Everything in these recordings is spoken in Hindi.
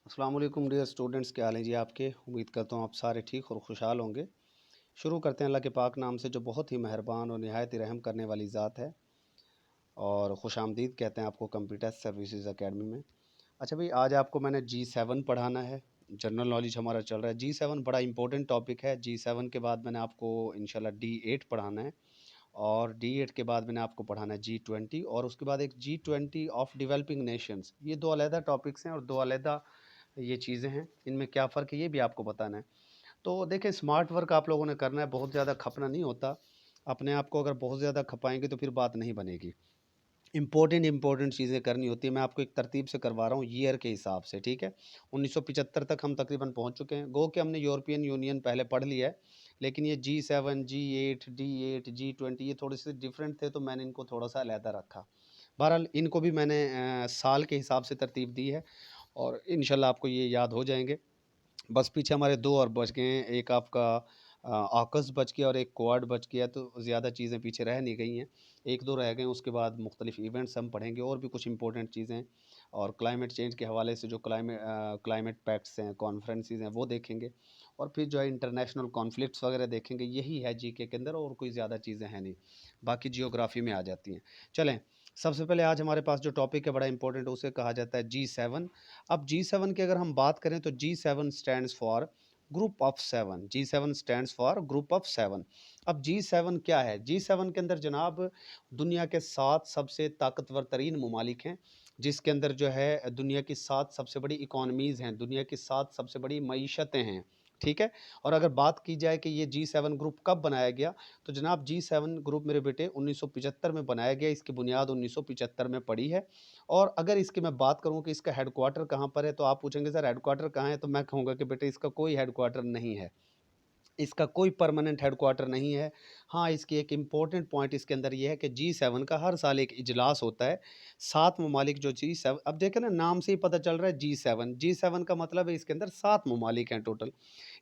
अस्सलाम वालेकुम डियर स्टूडेंट्स, क्या हाल है जी आपके। उम्मीद करता हूँ आप सारे ठीक और खुशहाल होंगे। शुरू करते हैं अल्लाह के पाक नाम से जो बहुत ही मेहरबान और निहायत ही रहम करने वाली ज़ात है। और खुशामदीद कहते हैं आपको कंप्यूटर सर्विसेज एकेडमी में। अच्छा भाई, आज आपको मैंने G7 पढ़ाना है। जनरल नॉलेज हमारा चल रहा है। G7 बड़ा इंपॉर्टेंट टॉपिक है। G7 के बाद मैंने आपको इंशाल्लाह D8 पढ़ाना है। और D8 के बाद मैंने आपको पढ़ाना है G20 और उसके बाद एक G20 ऑफ डेवलपिंग नेशंस। ये दो अलहदा टॉपिक्स हैं और दो अलहदा ये चीज़ें हैं। इनमें क्या फ़र्क है ये भी आपको बताना है। तो देखिए, स्मार्ट वर्क आप लोगों ने करना है, बहुत ज़्यादा खपना नहीं होता। अपने आप को अगर बहुत ज़्यादा खपाएंगे तो फिर बात नहीं बनेगी। इम्पोर्टेंट चीज़ें करनी होती है। मैं आपको एक तरतीब से करवा रहा हूँ ईयर के हिसाब से, ठीक है। 1975 तक हम तकरीबन पहुँच चुके हैं। गो कि हमने यूरोपियन यूनियन पहले पढ़ लिया है, लेकिन ये G7 G8 D8 G20 ये थोड़े से डिफरेंट थे, तो मैंने इनको थोड़ा सा अलहदा रखा। बहरहाल इनको भी मैंने साल के हिसाब से तरतीब दी है और इंशाल्लाह आपको ये याद हो जाएंगे। बस पीछे हमारे 2 और बच गए हैं, एक आपका ऑकस बच गया और एक क्वाड बच गया, तो ज़्यादा चीज़ें पीछे रह नहीं गई हैं। 1-2 रह गए हैं, उसके बाद मुख्तलिफ इवेंट्स हम पढ़ेंगे और भी कुछ इंपॉर्टेंट चीज़ें। और क्लाइमेट चेंज के हवाले से जो क्लाइमेट पैक्ट्स हैं, कॉन्फ्रेंसेस हैं, वो देखेंगे। और फिर जो है इंटरनेशनल कॉन्फ्लिक्ट्स वगैरह देखेंगे। यही है जीके के अंदर, और कोई ज़्यादा चीज़ें हैं नहीं, बाकी जियोग्राफी में आ जाती हैं। चलें, सबसे पहले आज हमारे पास जो टॉपिक है बड़ा इंपॉर्टेंट, उसे कहा जाता है G7। अब G7 की अगर हम बात करें तो G7 stands for group of 7। G7 stands for group of 7। अब G7 क्या है? G7 के अंदर जनाब दुनिया के 7 सबसे ताकतवर तरीन ममालिक हैं, जिसके अंदर जो है दुनिया की 7 सबसे बड़ी इकॉनमीज़ हैं, दुनिया की 7 सबसे बड़ी मईशतें हैं, ठीक है। और अगर बात की जाए कि ये G7 ग्रुप कब बनाया गया, तो जनाब G7 ग्रुप मेरे बेटे 1975 में बनाया गया। इसकी बुनियाद 1975 में पड़ी है। और अगर इसकी मैं बात करूँ कि इसका हेडक्वार्टर कहाँ पर है, तो आप पूछेंगे सर हेडक्वार्टर कहाँ है, तो मैं कहूँगा कि बेटे इसका कोई हेडक्वार्टर नहीं है। इसका कोई परमानेंट हेडक्वार्टर नहीं है। हाँ, इसकी एक इम्पोर्टेंट पॉइंट इसके अंदर ये है कि G7 का हर साल एक इजलास होता है। 7 ममालिक जो G7, अब देखें ना, नाम से ही पता चल रहा है G7। G7 का मतलब है इसके अंदर 7 ममालिक हैं टोटल।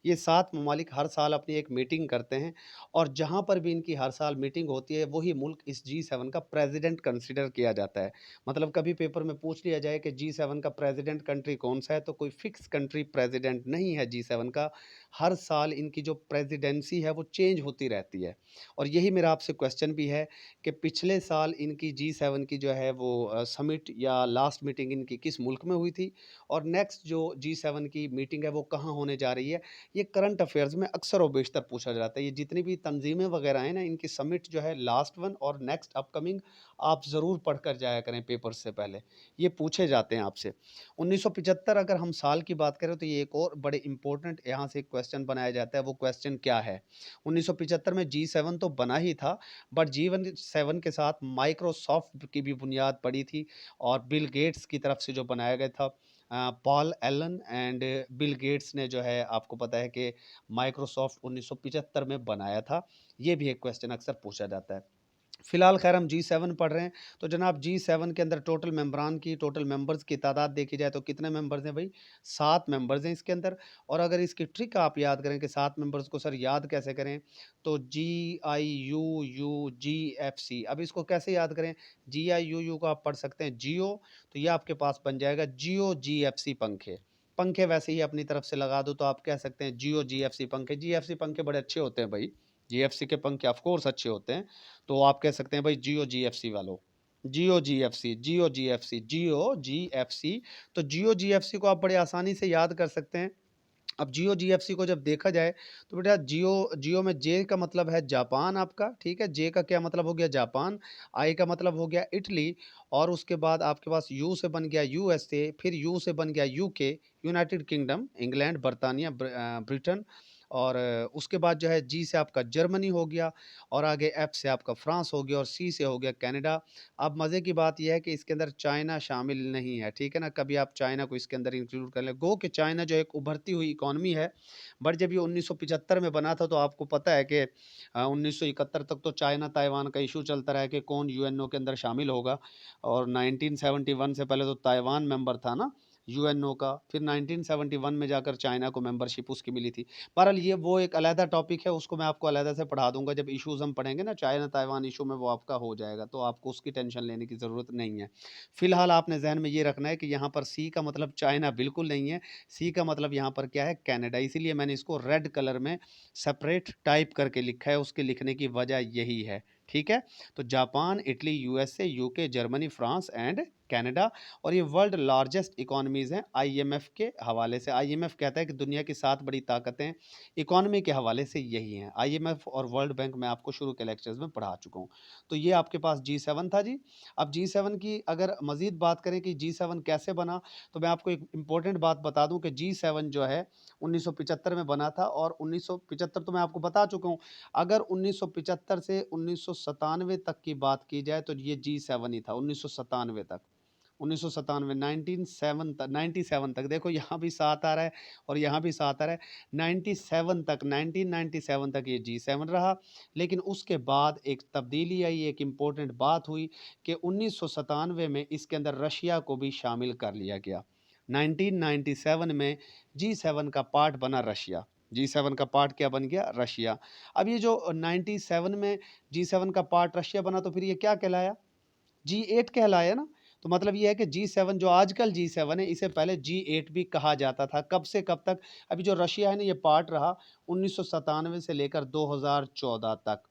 ये 7 ममालिक हर साल अपनी एक मीटिंग करते हैं, और जहाँ पर भी इनकी हर साल मीटिंग होती है, वही मुल्क इस G7 का प्रेज़िडेंट कंसिडर किया जाता है। मतलब कभी पेपर में पूछ लिया जाए कि G7 का प्रेज़िडेंट कंट्री कौन-सा है, तो कोई फ़िक्स कंट्री प्रेज़िडेंट नहीं है G7 का। हर साल इनकी जो प्रेज़िडेंसी है वो चेंज होती रहती है। और यही मेरा आपसे क्वेश्चन भी है कि पिछले साल इनकी G7 की जो है वो समिट या लास्ट मीटिंग इनकी किस मुल्क में हुई थी, और नेक्स्ट जो G7 की मीटिंग है वो कहाँ होने जा रही है। ये करंट अफेयर्स में अक्सर और बेशतर पूछा जाता है। ये जितनी भी तंजीमें वगैरह हैं ना, इनकी समिट जो है लास्ट वन और नेक्स्ट अपकमिंग, आप ज़रूर पढ़ कर जाया करें पेपर से पहले। ये पूछे जाते हैं आपसे। 1975 अगर हम साल की बात करें, तो ये एक और बड़े इंपॉर्टेंट यहाँ से एक क्वेश्चन बनाया जाता है। वो क्वेश्चन क्या है? 1975 में G7 तो बना ही था, बट G7 के साथ माइक्रोसॉफ्ट की भी बुनियाद पड़ी थी, और बिल गेट्स की तरफ से जो बनाया गया था। Paul Allen and Bill Gates ने जो है, आपको पता है कि माइक्रोसॉफ्ट 1975 में बनाया था। ये भी एक क्वेश्चन अक्सर पूछा जाता है। फिलहाल खैर हम G7 पढ़ रहे हैं, तो जनाब G7 के अंदर टोटल मेंबर्स की तादाद देखी जाए तो कितने मेंबर्स हैं भाई? 7 मेंबर्स हैं इसके अंदर। और अगर इसकी ट्रिक आप याद करें कि 7 मेंबर्स को सर याद कैसे करें, तो GIUUGFC। अब इसको कैसे याद करें? GIUU को आप पढ़ सकते हैं जियो, तो ये आपके पास बन जाएगा जियो GFC पंखे। पंखे वैसे ही अपनी तरफ से लगा दो तो आप कह सकते हैं जियो GFC पंखे। GFC पंखे बड़े अच्छे होते हैं भाई, GFC के पंखे ऑफ कोर्स अच्छे होते हैं। तो आप कह सकते हैं भाई जियो GFC वालों, जियो GFC, जियो GFC, जियो GFC। तो जियो GFC को आप बड़े आसानी से याद कर सकते हैं। अब जियो GFC को जब देखा जाए, तो बेटा जियो जियो में जे का मतलब है जापान आपका, ठीक है। जे का क्या मतलब हो गया? जापान। आई का मतलब हो गया इटली। और उसके बाद आपके पास यू से बन गया USA, फिर यू से बन गया यूके, यूनाइटेड किंगडम, इंग्लैंड, बरतानिया, ब्रिटेन। और उसके बाद जो है जी से आपका जर्मनी हो गया, और आगे एफ से आपका फ्रांस हो गया, और सी से हो गया कनाडा। अब मज़े की बात यह है कि इसके अंदर चाइना शामिल नहीं है, ठीक है ना। कभी आप चाइना को इसके अंदर इंक्लूड कर लें। गो कि चाइना जो एक उभरती हुई इकॉनमी है, बट जब ये 1975 में बना था, तो आपको पता है कि 1971 तक तो चाइना ताइवान का इशू चलता रहा कि कौन यूएनओ के अंदर शामिल होगा। और 1971 से पहले तो ताइवान मेंबर था ना, यूएनओ का, फिर 1971 में जाकर चाइना को मेंबरशिप उसकी मिली थी। बहरहाल ये वो एक अलहदा टॉपिक है, उसको मैं आपको अलहदा से पढ़ा दूंगा जब इश्यूज हम पढ़ेंगे ना, चाइना ताइवान इशू में वो आपका हो जाएगा, तो आपको उसकी टेंशन लेने की ज़रूरत नहीं है। फिलहाल आपने जहन में ये रखना है कि यहाँ पर सी का मतलब चाइना बिल्कुल नहीं है, सी का मतलब यहाँ पर क्या है, कनाडा, इसीलिए मैंने इसको रेड कलर में सेपरेट टाइप करके लिखा है, उसके लिखने की वजह यही है। ठीक है, तो Japan, Italy, USA, UK, Germany, France and Canada, और ये वर्ल्ड लार्जेस्ट इकोनॉमीज़ हैं आईएमएफ के हवाले से। आईएमएफ कहता है कि दुनिया की 7 बड़ी ताकतें इकोनॉमी के हवाले से यही हैं। आईएमएफ और वर्ल्ड बैंक मैं आपको शुरू के लेक्चर्स में पढ़ा चुका हूँ। तो ये आपके पास G7 था जी। अब G7 की अगर मज़ीद बात करें कि G7 कैसे बना, तो मैं आपको एक इम्पोर्टेंट बात बता दूँ कि G7 जो है 1975 में बना था, और 1975 तो मैं आपको बता चुका हूँ। अगर 1975 से 1997 तक की बात की जाए तो ये G7 ही था, 1997 तक। 1997 97 तक देखो, यहाँ भी 7 आ रहा है और यहाँ भी 7 आ रहा है। 97 तक, 1997 तक ये G7 रहा, लेकिन उसके बाद एक तब्दीली आई, एक इम्पोर्टेंट बात हुई कि 1997 में इसके अंदर रशिया को भी शामिल कर लिया गया। 1997 में G7 का पार्ट बना रशिया। G7 का पार्ट क्या बन गया, रशिया। अब ये जो 97 में G7 का पार्ट रशिया बना, तो फिर ये क्या कहलाया, G8 कहलाया ना। तो मतलब ये है कि G7 जो आजकल G7 है, इसे पहले G8 भी कहा जाता था। कब से कब तक, अभी जो रशिया है ना, ये पार्ट रहा 1997 से लेकर 2014 तक।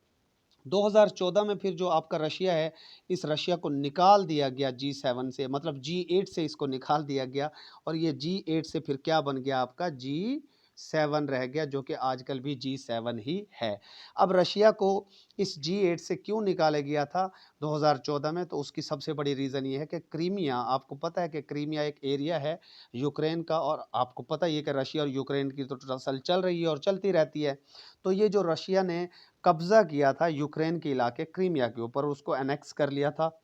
2014 में फिर जो आपका रशिया है, इस रशिया को निकाल दिया गया G7 से, मतलब G8 से इसको निकाल दिया गया, और ये G8 से फिर क्या बन गया, आपका G7 रह गया, जो कि आजकल भी G7 ही है। अब रशिया को इस G8 से क्यों निकाला गया था 2014 में, तो उसकी सबसे बड़ी रीज़न ये है कि क्रीमिया, आपको पता है कि क्रीमिया एक एरिया है यूक्रेन का, और आपको पता ही है कि रशिया और यूक्रेन की तो टसल चल रही है और चलती रहती है। तो ये जो रशिया ने कब्ज़ा किया था यूक्रेन के इलाके क्रीमिया के ऊपर, उसको एनेक्स कर लिया था,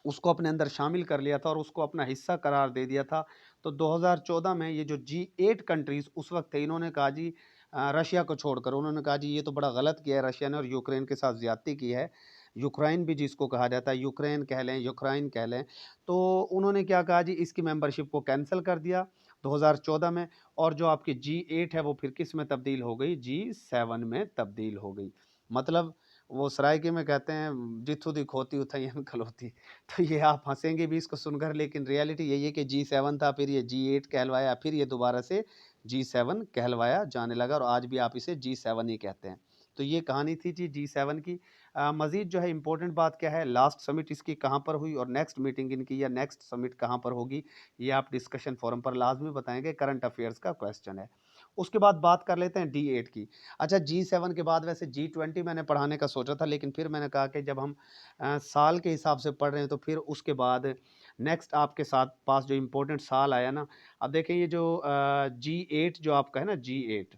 उसको अपने अंदर शामिल कर लिया था और उसको अपना हिस्सा करार दे दिया था। तो 2014 में ये जो G8 कंट्रीज़ उस वक्त थे, इन्होंने कहा जी रशिया को छोड़कर, उन्होंने कहा जी ये तो बड़ा गलत किया है रशिया ने और यूक्रेन के साथ ज़्यादती की है। यूक्रेन भी जिसको कहा जाता है, यूक्रेन कह लें, यूक्राइन कह लें, तो उन्होंने क्या कहा जी, इसकी मेंबरशिप को कैंसिल कर दिया 2014 में, और जो आपकी G8 है वो फिर किस में तब्दील हो गई, G7 में तब्दील हो गई। मतलब वो सरायके में कहते हैं जिथु दी खोती उथैयन खलोती। तो ये आप हँसेंगे भी इसको सुनकर, लेकिन रियलिटी यही है कि G7 था, फिर ये G8 कहलवाया, फिर ये दोबारा से G7 कहलवाया जाने लगा, और आज भी आप इसे G7 ही कहते हैं। तो ये कहानी थी जी G7 की। मज़ीद जो है इम्पोर्टेंट बात क्या है, लास्ट समिट इसकी कहाँ पर हुई और नेक्स्ट मीटिंग इनकी या नेक्स्ट समिट कहाँ पर होगी, ये आप डिस्कशन फोरम पर लाजमी बताएंगे, करंट अफेयर्स का क्वेश्चन है। उसके बाद बात कर लेते हैं D8 की। अच्छा, G7 के बाद वैसे G20 मैंने पढ़ाने का सोचा था, लेकिन फिर मैंने कहा कि जब हम साल के हिसाब से पढ़ रहे हैं, तो फिर उसके बाद नेक्स्ट आपके साथ पास जो इम्पोर्टेंट साल आया ना, अब देखें ये जो G8 जो आपका है ना, G8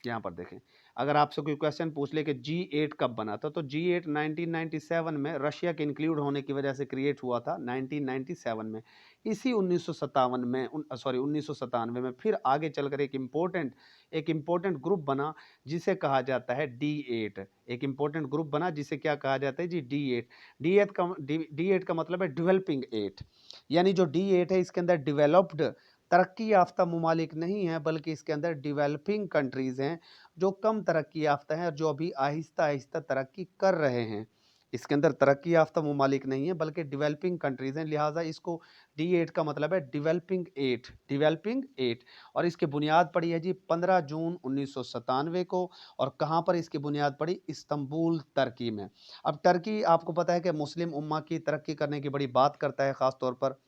यहाँ पर देखें, अगर आपसे कोई क्वेश्चन पूछ ले कि G8 कब बना था, तो G8 1997 में रशिया के इंक्लूड होने की वजह से क्रिएट हुआ था, 1997 में। इसी 1957 में, सॉरी 1997 में फिर आगे चलकर एक इम्पोर्टेंट ग्रुप बना जिसे कहा जाता है D8। एक इम्पोर्टेंट ग्रुप बना जिसे क्या कहा जाता है जी, D8। D8 का मतलब है डेवलपिंग 8, यानी जो D8 है इसके अंदर डेवलप्ड, तरक्की याफ्ता ममालिक नहीं है, बल्कि इसके अंदर डेवलपिंग कंट्रीज़ हैं, जो कम तरक्की याफ्ता हैं और जो अभी आहिस्ता आहिस्ता तरक्की कर रहे हैं। इसके अंदर तरक्की याफ्ता ममालिक नहीं है, बल्कि डेवलपिंग कंट्रीज़ हैं, लिहाजा इसको D8 का मतलब है डेवलपिंग 8। और इसकी बुनियाद पड़ी है जी 15 जून 1997 को, और कहाँ पर इसकी बुनियाद पड़ी, इस्तंबुल, तुर्की में। अब तुर्की आपको पता है कि मुस्लिम उम्मा की तरक्की करने की बड़ी बात करता है ख़ास तौर पर,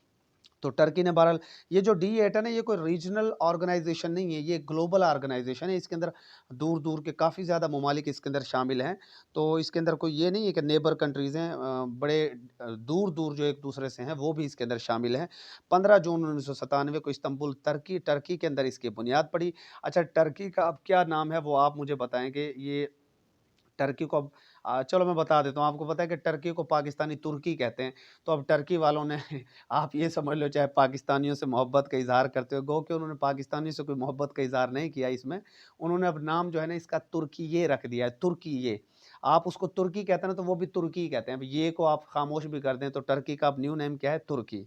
तो टर्की ने बहरहाल, ये जो D8 है ना, ये कोई रीजनल ऑर्गेनाइजेशन नहीं है, ये ग्लोबल ऑर्गेनाइजेशन है। इसके अंदर दूर दूर के काफ़ी ज़्यादा ममालिक इसके अंदर शामिल हैं। तो इसके अंदर कोई ये नहीं है कि नेबर कंट्रीज़ हैं, बड़े दूर दूर जो एक दूसरे से हैं वो भी इसके अंदर शामिल हैं। 15 जून 1997 को इस्तंबुल, टर्की के अंदर इसकी बुनियाद पड़ी। अच्छा, टर्की का अब क्या नाम है वो आप मुझे बताएंगे। ये टर्की को अब चलो मैं बता देता हूँ। आपको पता है कि टर्की को पाकिस्तानी तुर्की कहते हैं। तो अब टर्की वालों ने आप ये समझ लो, चाहे पाकिस्तानियों से मोहब्बत का इज़हार करते हो, गो कि उन्होंने पाकिस्तानियों से कोई मोहब्बत का इज़हार नहीं किया इसमें। उन्होंने अब नाम जो है ना इसका तुर्की ये रख दिया है, तुर्की ये। आप उसको तुर्की कहते हैं ना, तो वो भी तुर्की ही कहते हैं। अब ये को आप खामोश भी कर दें तो टर्की का अब न्यू नेम क्या है, तुर्की।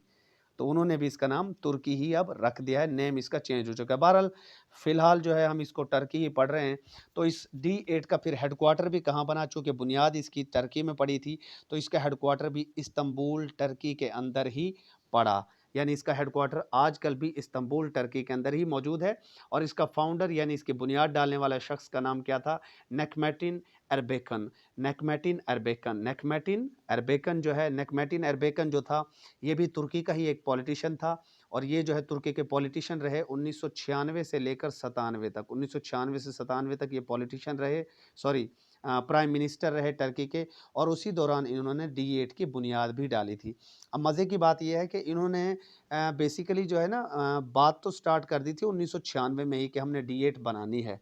तो उन्होंने भी इसका नाम तुर्की ही अब रख दिया है, नेम इसका चेंज हो चुका है। बहरहाल फ़िलहाल जो है हम इसको टर्की ही पढ़ रहे हैं। तो इस D8 का फिर हेडक्वार्टर भी कहाँ बना, चूँकि बुनियाद इसकी टर्की में पड़ी थी, तो इसका हेडक्वार्टर भी इस्तांबुल टर्की के अंदर ही पड़ा। यानी इसका हेडक्वार्टर आजकल भी इस्तांबुल टर्की के अंदर ही मौजूद है। और इसका फाउंडर यानी इसकी बुनियाद डालने वाला शख्स का नाम क्या था, नेकमेटिन एर्बेकन। नेकमेटिन एर्बेकन, नेकमेटिन एर्बेकन जो है, नेकमेटिन एर्बेकन जो था ये भी तुर्की का ही एक पॉलिटिशियन था। और ये जो है तुर्की के पॉलिटिशियन रहे 1996 से लेकर 97 तक, 1996 से 97 तक ये पॉलिटिशियन रहे, सॉरी प्राइम मिनिस्टर रहे टर्की के। और उसी दौरान इन्होंने D8 की बुनियाद भी डाली थी। अब मज़े की बात यह है कि इन्होंने बेसिकली जो है ना बात तो स्टार्ट कर दी थी 1996 में ही कि हमने D8 बनानी है।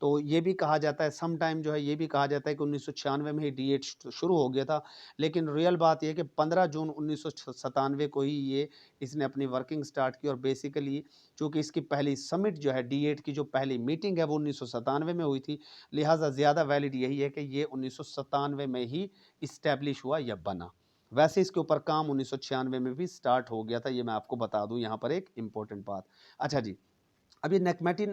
तो ये भी कहा जाता है, सम टाइम जो है ये भी कहा जाता है कि 1996 में ही D8 शुरू हो गया था। लेकिन रियल बात ये है कि 15 जून 1997 को ही ये इसने अपनी वर्किंग स्टार्ट की। और बेसिकली चूँकि इसकी पहली समिट जो है D8 की जो पहली मीटिंग है वो 1997 में हुई थी, लिहाजा ज़्यादा वैलिड यही है कि ये 1997 में ही इस्टेब्लिश हुआ या बना। वैसे इसके ऊपर काम 1996 में भी स्टार्ट हो गया था, ये मैं आपको बता दूं यहाँ पर एक इम्पोर्टेंट बात। अच्छा जी, अब ये नेकमेटिन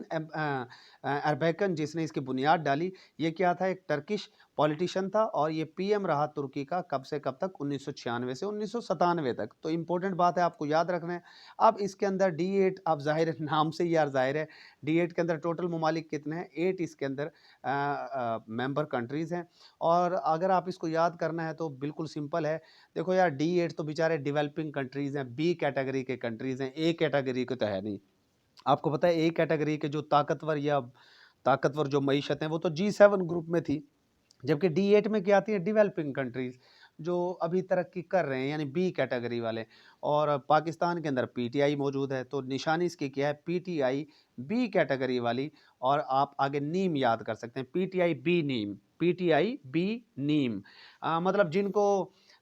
एर्बेकन जिसने इसकी बुनियाद डाली, ये क्या था, एक टर्किश पॉलिटिशियन था। और ये पीएम रहा तुर्की का कब से कब तक, 1996 से 1997 तक। तो इम्पोर्टेंट बात है, आपको याद रखना है। अब इसके अंदर D8, अब ज़ाहिर है नाम से ही यार ज़ाहिर है D8 के अंदर टोटल ममालिक कितने हैं, 8 इसके अंदर मेंबर कंट्रीज़ हैं। और अगर आप इसको याद करना है तो बिल्कुल सिंपल है। देखो यार D8 तो बेचारे डेवलपिंग कंट्रीज़ हैं, बी कैटेगरी के कंट्रीज़ हैं, ए कैटेगरी के तो है नहीं। आपको पता है ए कैटेगरी के जो ताकतवर जो मईशत हैं वो तो G7 ग्रुप में थी। जबकि D8 में क्या आती है, डेवलपिंग कंट्रीज़ जो अभी तरक्की कर रहे हैं, यानी बी कैटेगरी वाले। और पाकिस्तान के अंदर पीटीआई मौजूद है, तो निशानी इसकी क्या है, पीटीआई बी कैटेगरी वाली। और आप आगे नीम याद कर सकते हैं, पीटीआई बी नीम, पीटीआई बी नीम। मतलब जिनको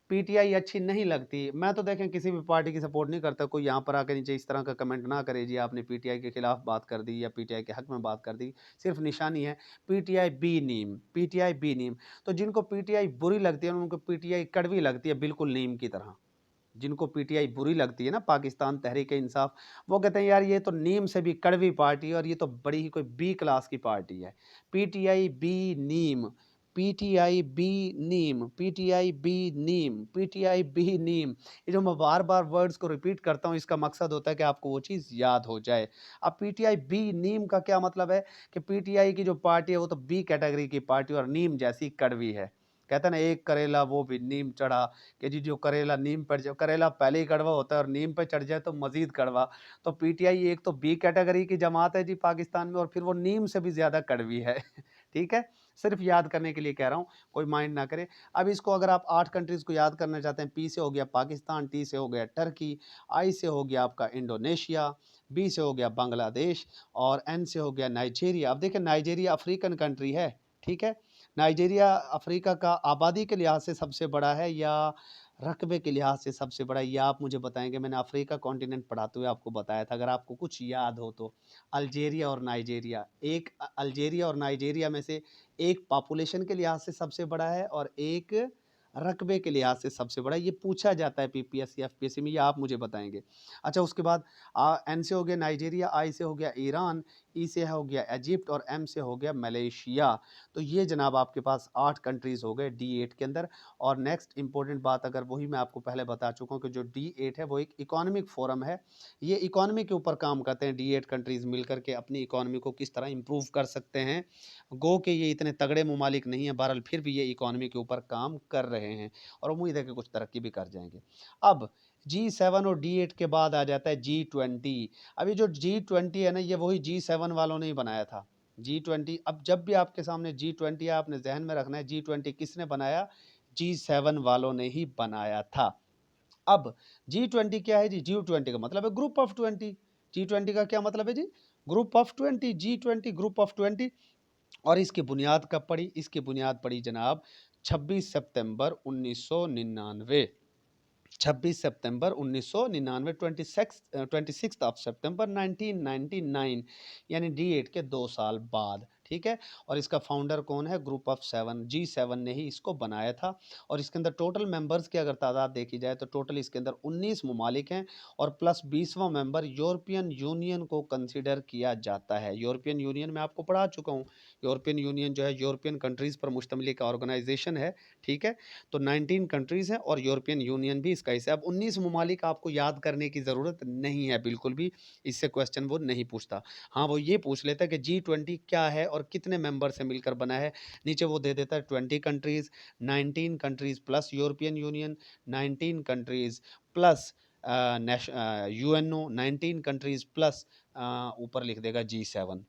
पीटीआई अच्छी नहीं लगती, मैं तो देखें किसी भी पार्टी की सपोर्ट नहीं करता, कोई यहाँ पर आकर नीचे इस तरह का कमेंट ना करे जी आपने पीटीआई के खिलाफ बात कर दी या पीटीआई के हक में बात कर दी। सिर्फ निशानी है पीटीआई बी नीम, पीटीआई बी नीम। तो जिनको पीटीआई बुरी लगती है उनको पीटीआई कड़वी लगती है, बिल्कुल नीम की तरह। जिनको पीटीआई बुरी लगती है ना, पाकिस्तान तहरीक इंसाफ, वो कहते हैं यार ये तो नीम से भी कड़वी पार्टी है और ये तो बड़ी ही कोई बी क्लास की पार्टी है। पीटीआई बी नीम, पीटीआई बी नीम, पीटीआई बी नीम, पीटीआई बी नीम। ये जो मैं बार बार वर्ड्स को रिपीट करता हूँ, इसका मकसद होता है कि आपको वो चीज़ याद हो जाए। अब पीटीआई बी नीम का क्या मतलब है कि पीटीआई की जो पार्टी है वो तो बी कैटेगरी की पार्टी और नीम जैसी कड़वी है। कहता है ना, एक करेला वो भी नीम चढ़ा, कि जी जो करेला नीम पर, जो करेला पहले ही कड़वा होता है और नीम पे चढ़ जाए तो मज़ीद कड़वा। तो पीटीआई एक तो बी कैटेगरी की जमात है जी पाकिस्तान में, और फिर वो नीम से भी ज़्यादा कड़वी है। ठीक है? सिर्फ़ याद करने के लिए कह रहा हूँ, कोई माइंड ना करे। अब इसको अगर आप 8 कंट्रीज़ को याद करना चाहते हैं, पी से हो गया पाकिस्तान, टी से हो गया टर्की, आई से हो गया आपका इंडोनेशिया, बी से हो गया बांग्लादेश और एन से हो गया नाइजीरिया। अब देखिए नाइजीरिया अफ्रीकन कंट्री है, ठीक है? नाइजीरिया अफ्रीका का आबादी के लिहाज से सबसे बड़ा है या रकबे के लिहाज से सबसे बड़ा है, ये आप मुझे बताएँगे। मैंने अफ्रीका कॉन्टिनेंट पढ़ाते हुए आपको बताया था, अगर आपको कुछ याद हो तो। अल्जीरिया और नाइजीरिया, अल्जीरिया और नाइजीरिया में से एक पॉपुलेशन के लिहाज से सबसे बड़ा है और एक रकबे के लिहाज से सबसे बड़ा है। ये पूछा जाता है पीपीएससी, एफपीएससी में, ये आप मुझे बताएँगे। अच्छा, उसके बाद एन से हो गया नाइजीरिया, आई से हो गया ईरान, ई से हो गया इजिप्ट और एम से हो गया मलेशिया। तो ये जनाब आपके पास 8 कंट्रीज़ हो गए D8 के अंदर। और नेक्स्ट इंपॉर्टेंट बात, अगर वही मैं आपको पहले बता चुका हूँ कि जो D8 है वो एक इकोनॉमिक फोरम है। ये इकोनॉमी के ऊपर काम करते हैं, D8 कंट्रीज़ मिलकर के अपनी इकोनॉमी को किस तरह इम्प्रूव कर सकते हैं। गो के ये इतने तगड़े ममालिक नहीं हैं, बहरहाल फिर भी ये इकोनॉमी के ऊपर काम कर रहे हैं और उम्मीद है कि कुछ तरक्की भी कर जाएँगे। अब G7 और D8 के बाद आ जाता है G20। अब ये जो G20 है ना, ये वही G7 वालों ने ही बनाया था। G20, अब जब भी आपके सामने G20 है, आपने ज़हन में रखना है G20 किसने बनाया? G7 वालों ने ही बनाया था। अब G20 क्या है जी? G20 का मतलब है ग्रुप ऑफ 20। G20 का क्या मतलब है जी? Group of 20, G20 group of 20। और इसकी बुनियाद कब पड़ी? इसकी बुनियाद पड़ी जनाब 26 सितंबर 1999। 26 सितंबर 1999, 26 ऑफ सितंबर 1999, यानी D8 के 2 साल बाद। ठीक है। और इसका फाउंडर कौन है? ग्रुप ऑफ 7, G7 ने ही इसको बनाया था। और इसके अंदर टोटल मेंबर्स की अगर तादाद देखी जाए तो टोटल इसके अंदर 19 ममालिक हैं और प्लस 20वां मेंबर यूरोपियन यूनियन को कंसीडर किया जाता है। यूरोपियन यूनियन में आपको पढ़ा चुका हूँ, यूरोपियन यूनियन जो है यूरोपियन कंट्रीज़ पर मुश्तमिल एक ऑर्गेनाइजेशन है, ठीक है। तो 19 कंट्रीज़ हैं और यूरोपियन यूनियन भी इसका हिस्सा है। अब 19 ममालिक आपको याद करने की ज़रूरत नहीं है बिल्कुल भी, इससे क्वेश्चन वो नहीं पूछता। हाँ, वो ये पूछ लेता है कि G20 क्या है और कितने मेंबर से मिलकर बना है। नीचे वो दे देता है 20 countries, 19 countries plus European union, 19 countries plus UNO, 19 countries plus ऊपर लिख देगा G7।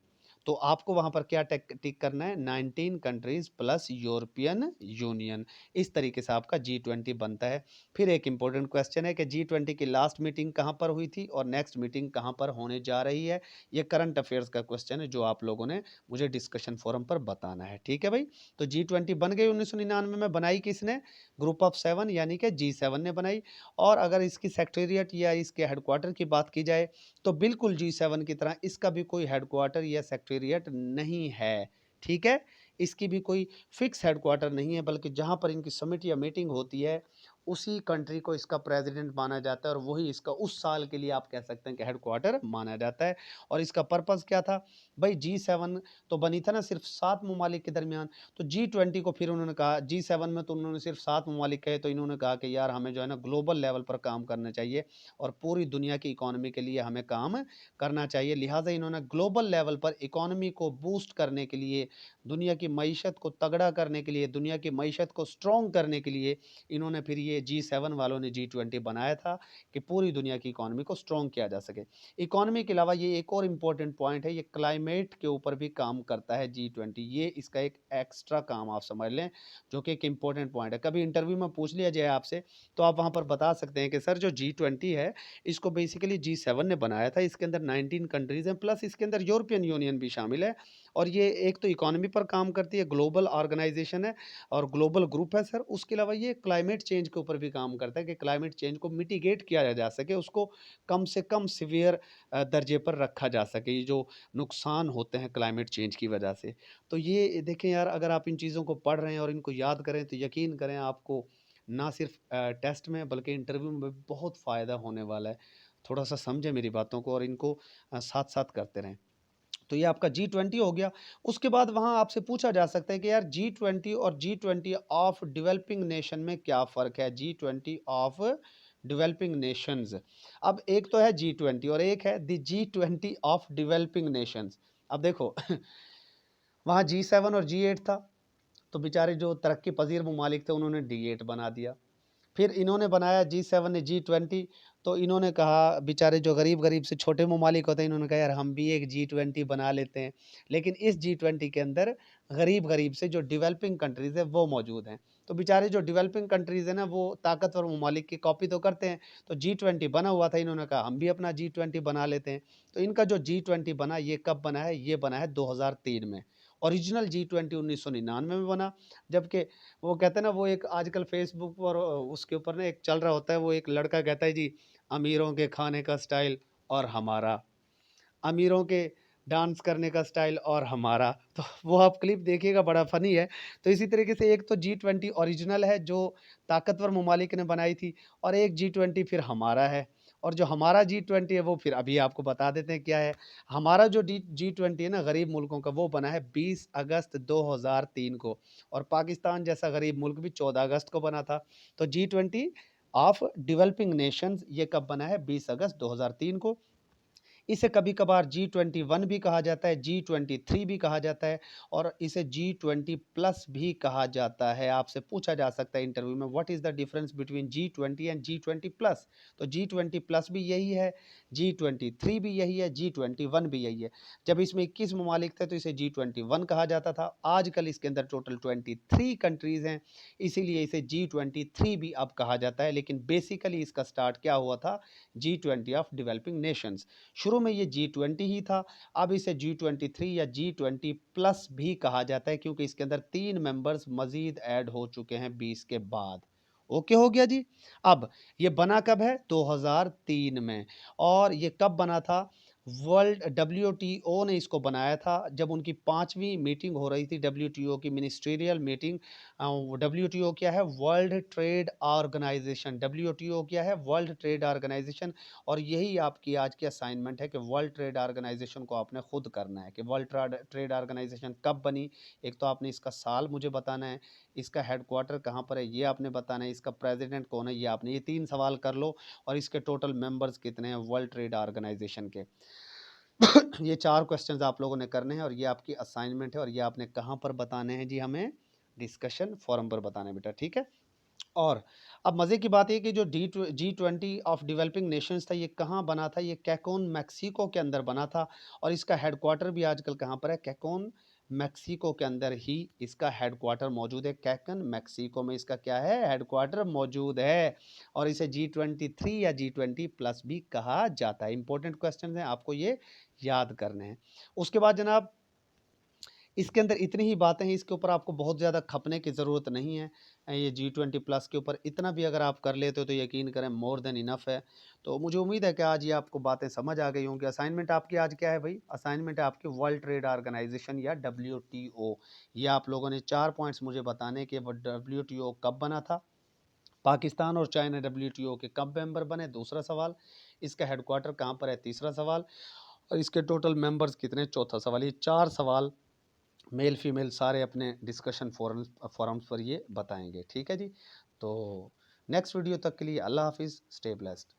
तो आपको वहाँ पर क्या टिक टिक करना है? 19 कंट्रीज़ प्लस यूरोपियन यूनियन। इस तरीके से आपका G20 बनता है। फिर एक इम्पोर्टेंट क्वेश्चन है कि G20 की लास्ट मीटिंग कहाँ पर हुई थी और नेक्स्ट मीटिंग कहाँ पर होने जा रही है? ये करंट अफेयर्स का क्वेश्चन है जो आप लोगों ने मुझे डिस्कशन फोरम पर बताना है, ठीक है भाई। तो G20 बन गई 1999 में, बनाई किसने? ग्रुप ऑफ 7 यानी कि G7 ने बनाई। और अगर इसकी सेक्रेटेरिएट या इसके हेडक्वार्टर की बात की जाए तो बिल्कुल G7 की तरह इसका भी कोई हेडक्वार्टर या सेक्रेटेरिएट नहीं है, ठीक है। इसकी भी कोई फिक्स हेडक्वार्टर नहीं है, बल्कि जहाँ पर इनकी समिट या मीटिंग होती है उसी कंट्री को इसका प्रेसिडेंट माना जाता है और वही इसका उस साल के लिए आप कह सकते हैं कि हेडक्वार्टर माना जाता है। और इसका पर्पस क्या था भाई? G7 तो बनी था ना सिर्फ 7 ममालिक के दरमियान, तो G20 को फिर उन्होंने कहा, G7 में तो उन्होंने सिर्फ 7 ममालिक कहे, तो इन्होंने कहा कि यार हमें जो है ना ग्लोबल लेवल पर काम करना चाहिए और पूरी दुनिया की इकोनॉमी के लिए हमें काम करना चाहिए। लिहाजा इन्होंने ग्लोबल लेवल पर इकोनॉमी को बूस्ट करने के लिए, दुनिया की मईशत को तगड़ा करने के लिए, दुनिया की मईशत को स्ट्रॉन्ग करने के लिए इन्होंने फिर ये G7 वालों ने G20 बनाया था कि पूरी दुनिया की इकोनॉमी को स्ट्रॉन्ग किया जा सके। इकोनॉमी के अलावा ये एक और इम्पोर्टेंट पॉइंट है, ये क्लाइमेट के ऊपर भी काम करता है G20। ये इसका एक एक्स्ट्रा काम आप समझ लें, जो कि एक इम्पोर्टेंट पॉइंट है। कभी इंटरव्यू में पूछ लिया जाए आपसे तो आप वहाँ पर बता सकते हैं कि सर जो G20 है इसको बेसिकली G7 ने बनाया था, इसके अंदर 19 कंट्रीज़ हैं प्लस इसके अंदर यूरोपियन यूनियन भी शामिल है। और ये एक तो इकोनॉमी पर काम करती है, ग्लोबल ऑर्गेनाइजेशन है और ग्लोबल ग्रुप है सर। उसके अलावा ये क्लाइमेट चेंज के ऊपर भी काम करता है कि क्लाइमेट चेंज को मिटिगेट किया जा सके, उसको कम से कम सीवियर दर्जे पर रखा जा सके, ये जो नुकसान होते हैं क्लाइमेट चेंज की वजह से। तो ये देखें यार, अगर आप इन चीज़ों को पढ़ रहे हैं और इनको याद करें तो यकीन करें आपको ना सिर्फ टेस्ट में बल्कि इंटरव्यू में भी बहुत फ़ायदा होने वाला है। थोड़ा सा समझें मेरी बातों को और इनको साथ साथ करते रहें। तो ये आपका G20 हो गया। उसके बाद वहाँ आपसे पूछा जा सकता है कि यार G20 और G20 ऑफ डेवलपिंग नेशन में क्या फ़र्क है? G20 of developing Nations. अब एक तो है G20 और एक है the G20 of developing Nations. अब देखो वहाँ G7 और G8 था, तो बेचारे जो तरक्की पजीर ममालिक थे उन्होंने D8 बना दिया। फिर इन्होंने बनाया G7 ने G20, तो इन्होंने कहा बेचारे जो गरीब-गरीब से छोटे ममालिक होते हैं, इन्होंने कहा यार हम भी एक G20 बना लेते हैं। लेकिन इस G20 के अंदर गरीब-गरीब से जो डेवलपिंग कंट्रीज़ हैं वो मौजूद हैं। तो बेचारे जो डेवलपिंग कंट्रीज़ हैं ना वो ताकतवर ममालिक की कॉपी तो करते हैं। तो G20 बना हुआ था, इन्होंने कहा हम भी अपना G20 बना लेते हैं। तो इनका जो G20 बना ये कब बना है? ये बना है 2003 में। ओरिजिनल G20 1999 में बना, जबकि वो कहते हैं ना, वो एक आजकल फ़ेसबुक पर उसके ऊपर ना एक चल रहा होता है, वो एक लड़का कहता है जी, अमीरों के खाने का स्टाइल और हमारा, अमीरों के डांस करने का स्टाइल और हमारा। तो वो आप क्लिप देखिएगा, बड़ा फ़नी है। तो इसी तरीके से एक तो G20 ओरिजिनल है जो ताकतवर ममालिक ने बनाई थी और एक G20 फिर हमारा है। और जो हमारा G20 है वो फिर अभी आपको बता देते हैं क्या है। हमारा जो G20 है ना गरीब मुल्कों का, वो बना है 20 अगस्त 2003 को और पाकिस्तान जैसा गरीब मुल्क भी 14 अगस्त को बना था। तो G20 ऑफ डेवलपिंग नेशंस ये कब बना है? 20 अगस्त 2003 को। इसे कभी-कभार G21 भी कहा जाता है, G23 भी कहा जाता है और इसे G20 प्लस भी कहा जाता है। आपसे पूछा जा सकता है इंटरव्यू में, what is the difference between G20 and G20 plus? तो G20 प्लस भी यही है, G23 भी यही है, G21 भी यही है। जब इसमें 21 ममालिक थे तो इसे G21 कहा जाता था। आजकल इसके अंदर टोटल 23 कंट्रीज़ हैं, इसीलिए इसे G23 भी अब कहा जाता है। लेकिन बेसिकली इसका स्टार्ट क्या हुआ था? G20 of developing Nations. शुरू में ये G20 ही था, अब इसे G23 या G20 प्लस भी कहा जाता है क्योंकि इसके अंदर 3 मेंबर्स मज़ीद ऐड हो चुके हैं 20 के बाद। ओके हो गया जी। अब ये बना कब है? 2003 में। और ये कब बना था? वर्ल्ड डब्ल्यूटीओ ने इसको बनाया था जब उनकी 5वीं मीटिंग हो रही थी, डब्ल्यूटीओ की मिनिस्ट्रियल मीटिंग। डब्ल्यूटीओ क्या है? World trade organisation. डब्ल्यूटीओ क्या है? World trade organisation. और यही आपकी आज की असाइनमेंट है कि वर्ल्ड ट्रेड ऑर्गेनाइजेशन को आपने खुद करना है कि वर्ल्ड ट्रेड ऑर्गेनाइजेशन कब बनी। एक तो आपने इसका साल मुझे बताना है, इसका हेडक्वार्टर कहाँ पर है ये आपने बताना है, इसका प्रेसिडेंट कौन है ये आपने, ये 3 सवाल कर लो। और इसके टोटल मेंबर्स कितने हैं वर्ल्ड ट्रेड ऑर्गेनाइजेशन के। ये 4 क्वेश्चंस आप लोगों ने करने हैं और ये आपकी असाइनमेंट है और ये आपने कहाँ पर बताने हैं जी? हमें डिस्कशन फोरम पर बताना है बेटा, ठीक है। और अब मज़े की बात ये कि जो G20 ऑफ डेवलपिंग नेशंस था, ये कहाँ बना था? ये कैकून मैक्सिको के अंदर बना था। और इसका हेडक्वार्टर भी आजकल कहाँ पर है? कैकून मैक्सिको के अंदर ही इसका हेडक्वार्टर मौजूद है। कैकन मैक्सिको में इसका क्या है? हेडक्वार्टर मौजूद है। और इसे G23 या G20+ भी कहा जाता है। इंपॉर्टेंट क्वेश्चन हैं, आपको ये याद करने हैं। उसके बाद जनाब इसके अंदर इतनी ही बातें हैं, इसके ऊपर आपको बहुत ज़्यादा खपने की ज़रूरत नहीं है। ये G20+ के ऊपर इतना भी अगर आप कर लेते हो तो यकीन करें मोर देन इनफ है। तो मुझे उम्मीद है कि आज ये आपको बातें समझ आ गई होंगी। असाइनमेंट आपकी आज क्या है भाई? असाइनमेंट है आपकी वर्ल्ड ट्रेड ऑर्गेनाइजेशन या WTO। ये आप लोगों ने 4 पॉइंट्स मुझे बताने कि वो WTO कब बना था, पाकिस्तान और चाइना WTO के कब मेंबर बने, दूसरा सवाल, इसका हेडक्वार्टर कहाँ पर है, तीसरा सवाल, और इसके टोटल मेंबर्स कितने, चौथा सवाल। ये 4 सवाल मेल फीमेल सारे अपने डिस्कशन फोरम्स पर ये बताएंगे, ठीक है जी। तो नेक्स्ट वीडियो तक के लिए अल्लाह हाफिज़, स्टे ब्लेस्ड।